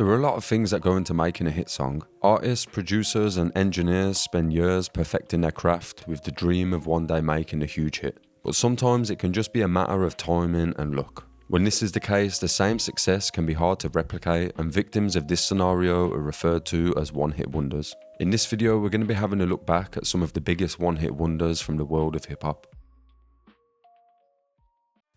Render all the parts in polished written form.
There are a lot of things that go into making a hit song. Artists, producers, and engineers spend years perfecting their craft with the dream of one day making a huge hit. But sometimes it can just be a matter of timing and luck. When this is the case, the same success can be hard to replicate, and victims of this scenario are referred to as one-hit wonders. In this video, we're going to be having a look back at some of the biggest one-hit wonders from the world of hip-hop.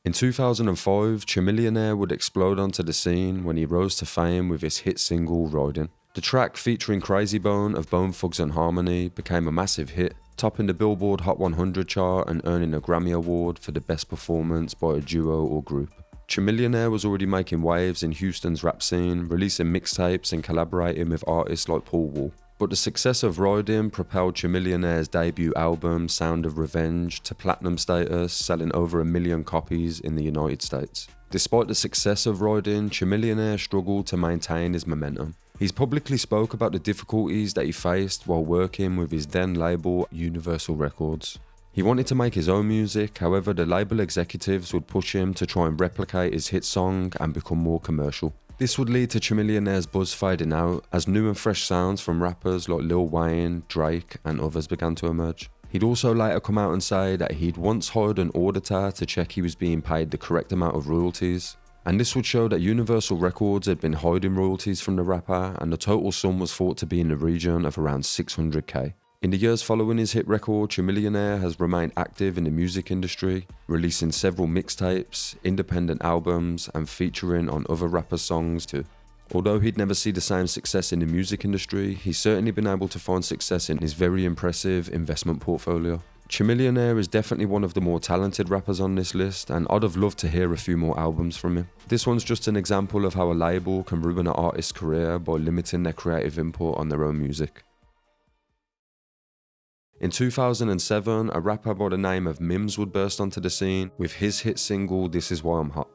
In 2005, Chamillionaire would explode onto the scene when he rose to fame with his hit single, Riding. The track, featuring Crazy Bone of Bone Thugs-n-Harmony, became a massive hit, topping the Billboard Hot 100 chart and earning a Grammy Award for the best performance by a duo or group. Chamillionaire was already making waves in Houston's rap scene, releasing mixtapes and collaborating with artists like Paul Wall. But the success of Riding propelled Chamillionaire's debut album, Sound of Revenge, to platinum status, selling over 1 million copies in the United States. Despite the success of Riding, Chamillionaire struggled to maintain his momentum. He's publicly spoke about the difficulties that he faced while working with his then label, Universal Records. He wanted to make his own music, however the label executives would push him to try and replicate his hit song and become more commercial. This would lead to Chamillionaire's buzz fading out as new and fresh sounds from rappers like Lil Wayne, Drake and others began to emerge. He'd also later come out and say that he'd once hired an auditor to check he was being paid the correct amount of royalties, and this would show that Universal Records had been hiding royalties from the rapper, and the total sum was thought to be in the region of around 600k. In the years following his hit record, Chamillionaire has remained active in the music industry, releasing several mixtapes, independent albums, and featuring on other rappers' songs too. Although he'd never see the same success in the music industry, he's certainly been able to find success in his very impressive investment portfolio. Chamillionaire is definitely one of the more talented rappers on this list, and I'd have loved to hear a few more albums from him. This one's just an example of how a label can ruin an artist's career by limiting their creative input on their own music. In 2007, a rapper by the name of Mims would burst onto the scene with his hit single, This Is Why I'm Hot.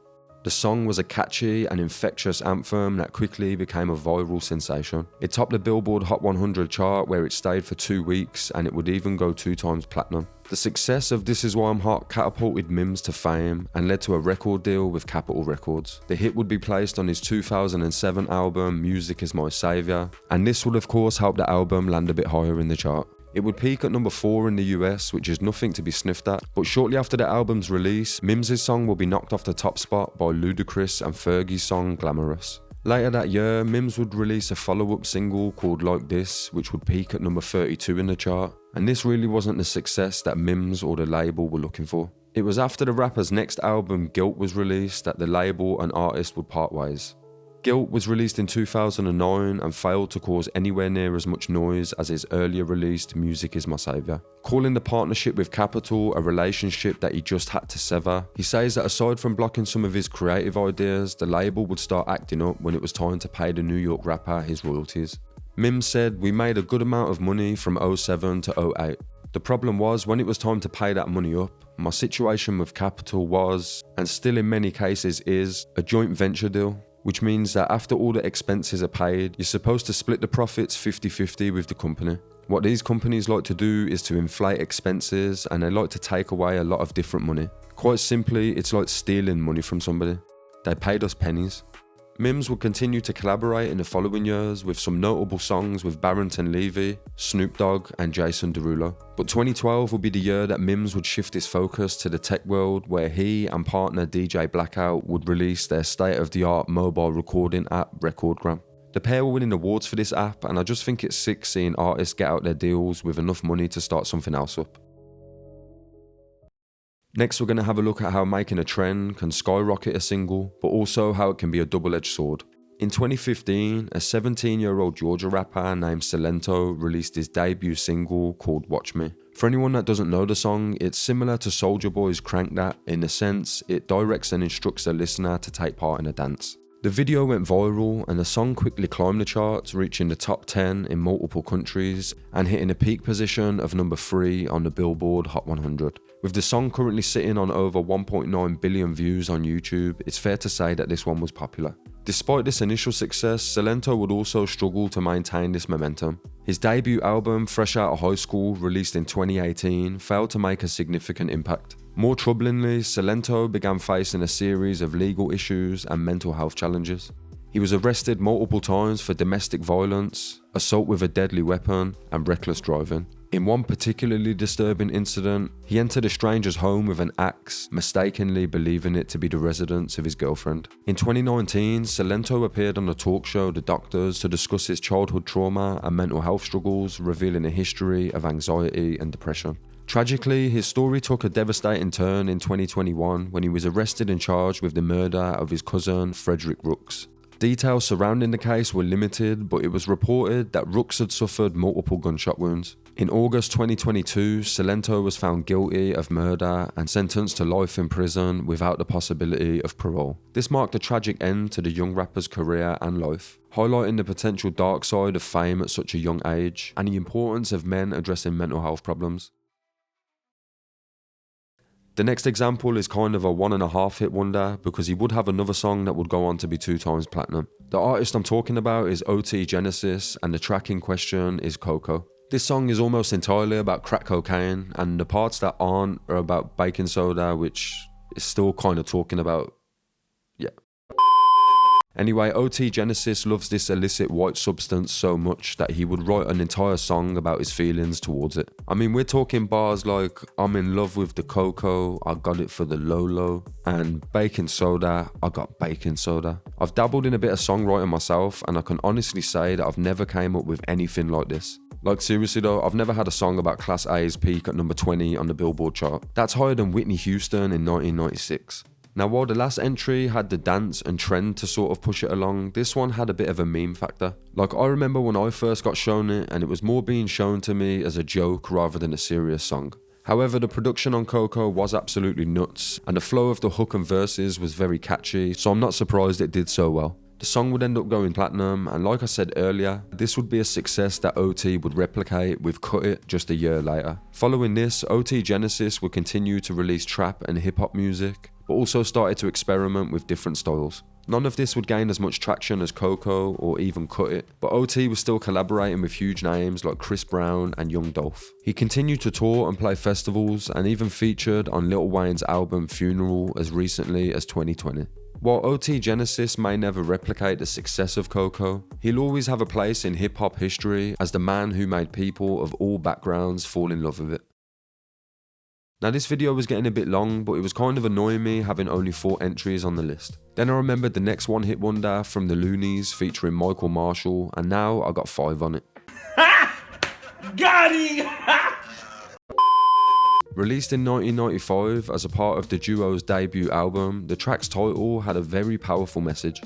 The song was a catchy and infectious anthem that quickly became a viral sensation. It topped the Billboard Hot 100 chart where it stayed for 2 weeks, and it would even go 2 times platinum. The success of This Is Why I'm Hot catapulted Mims to fame and led to a record deal with Capitol Records. The hit would be placed on his 2007 album, Music Is My Savior, and this would of course help the album land a bit higher in the chart. It would peak at number 4 in the US, which is nothing to be sniffed at, but shortly after the album's release, Mims' song will be knocked off the top spot by Ludacris and Fergie's song Glamorous. Later that year, Mims would release a follow-up single called Like This, which would peak at number 32 in the chart, and this really wasn't the success that Mims or the label were looking for. It was after the rapper's next album, Guilt, was released that the label and artist would part ways. Guilt was released in 2009 and failed to cause anywhere near as much noise as his earlier released Music Is My Savior. Calling the partnership with Capitol a relationship that he just had to sever, he says that aside from blocking some of his creative ideas, the label would start acting up when it was time to pay the New York rapper his royalties. Mims said, "We made a good amount of money from 07 to 08. The problem was when it was time to pay that money up, my situation with Capitol was, and still in many cases is, a joint venture deal. Which means that after all the expenses are paid, you're supposed to split the profits 50-50 with the company. What these companies like to do is to inflate expenses, and they like to take away a lot of different money. Quite simply, it's like stealing money from somebody. They paid us pennies." Mims would continue to collaborate in the following years with some notable songs with Barrington Levy, Snoop Dogg and Jason Derulo. But 2012 would be the year that Mims would shift his focus to the tech world, where he and partner DJ Blackout would release their state-of-the-art mobile recording app Recordgram. The pair were winning awards for this app, and I just think it's sick seeing artists get out their deals with enough money to start something else up. Next, we're going to have a look at how making a trend can skyrocket a single, but also how it can be a double-edged sword. In 2015, a 17-year-old Georgia rapper named Salento released his debut single called Watch Me. For anyone that doesn't know the song, it's similar to Soulja Boy's Crank That in the sense it directs and instructs the listener to take part in a dance. The video went viral and the song quickly climbed the charts, reaching the top 10 in multiple countries and hitting a peak position of number 3 on the Billboard Hot 100. With the song currently sitting on over 1.9 billion views on YouTube, it's fair to say that this one was popular. Despite this initial success, Salento would also struggle to maintain this momentum. His debut album, Fresh Out of High School, released in 2018, failed to make a significant impact. More troublingly, Salento began facing a series of legal issues and mental health challenges. He was arrested multiple times for domestic violence, assault with a deadly weapon, and reckless driving. In one particularly disturbing incident, he entered a stranger's home with an axe, mistakenly believing it to be the residence of his girlfriend. In 2019, Salento appeared on the talk show The Doctors to discuss his childhood trauma and mental health struggles, revealing a history of anxiety and depression. Tragically, his story took a devastating turn in 2021 when he was arrested and charged with the murder of his cousin, Frederick Rooks. Details surrounding the case were limited, but it was reported that Rooks had suffered multiple gunshot wounds. In August 2022, Salento was found guilty of murder and sentenced to life in prison without the possibility of parole. This marked a tragic end to the young rapper's career and life, highlighting the potential dark side of fame at such a young age and the importance of men addressing mental health problems. The next example is kind of a 1.5 hit wonder because he would have another song that would go on to be 2 times platinum. The artist I'm talking about is OT Genesis, and the track in question is Coco. This song is almost entirely about crack cocaine, and the parts that aren't are about baking soda, which is still kind of talking about, yeah. Anyway, OT Genesis loves this illicit white substance so much that he would write an entire song about his feelings towards it. I mean, we're talking bars like, I'm in love with the cocoa, I got it for the Lolo, and baking soda, I got baking soda. I've dabbled in a bit of songwriting myself, and I can honestly say that I've never came up with anything like this. Like seriously though, I've never had a song about Class A's peak at number 20 on the Billboard chart. That's higher than Whitney Houston in 1996. Now, while the last entry had the dance and trend to sort of push it along, this one had a bit of a meme factor. Like, I remember when I first got shown it, and it was more being shown to me as a joke rather than a serious song. However, the production on Coco was absolutely nuts, and the flow of the hook and verses was very catchy, so I'm not surprised it did so well. The song would end up going platinum, and like I said earlier, this would be a success that OT would replicate with Cut It just a year later. Following this, OT Genesis would continue to release trap and hip hop music, but also started to experiment with different styles. None of this would gain as much traction as Coco or even Cut It, but OT was still collaborating with huge names like Chris Brown and Young Dolph. He continued to tour and play festivals, and even featured on Lil Wayne's album Funeral as recently as 2020. While OT Genesis may never replicate the success of Coco, he'll always have a place in hip-hop history as the man who made people of all backgrounds fall in love with it. Now, this video was getting a bit long, but it was kind of annoying me having only 4 entries on the list. Then I remembered the next one hit wonder from the Loonies featuring Michael Marshall, and now I got 5 on it. Got him! Released in 1995 as a part of the duo's debut album, the track's title had a very powerful message.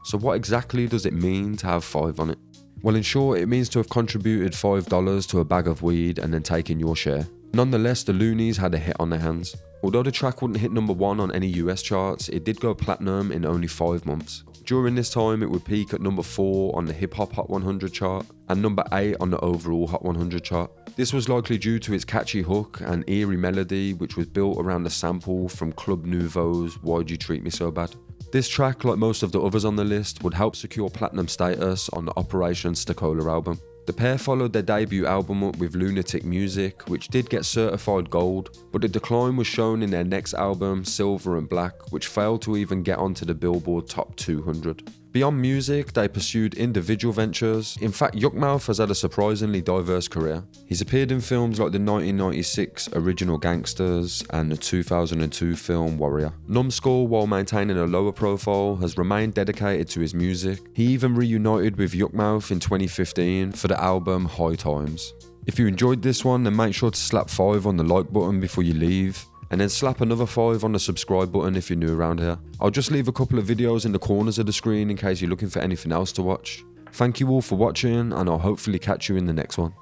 So what exactly does it mean to have 5 on it? Well, in short, it means to have contributed $5 to a bag of weed and then taken your share. Nonetheless, the Loonies had a hit on their hands. Although the track wouldn't hit number 1 on any US charts, it did go platinum in only 5 months. During this time, it would peak at number 4 on the Hip Hop Hot 100 chart and number 8 on the overall Hot 100 chart. This was likely due to its catchy hook and eerie melody, which was built around the sample from Club Nouveau's Why'd You Treat Me So Bad. This track, like most of the others on the list, would help secure platinum status on the Operation Stacola album. The pair followed their debut album up with Lunatic Music, which did get certified gold, but the decline was shown in their next album, Silver and Black, which failed to even get onto the Billboard Top 200. Beyond music, they pursued individual ventures. In fact, Yukmouth has had a surprisingly diverse career. He's appeared in films like the 1996 Original Gangsters and the 2002 film Warrior. Numbskull, while maintaining a lower profile, has remained dedicated to his music. He even reunited with Yukmouth in 2015 for the album High Times. If you enjoyed this one, then make sure to slap 5 on the like button before you leave, and then slap another 5 on the subscribe button if you're new around here. I'll just leave a couple of videos in the corners of the screen in case you're looking for anything else to watch. Thank you all for watching, and I'll hopefully catch you in the next one.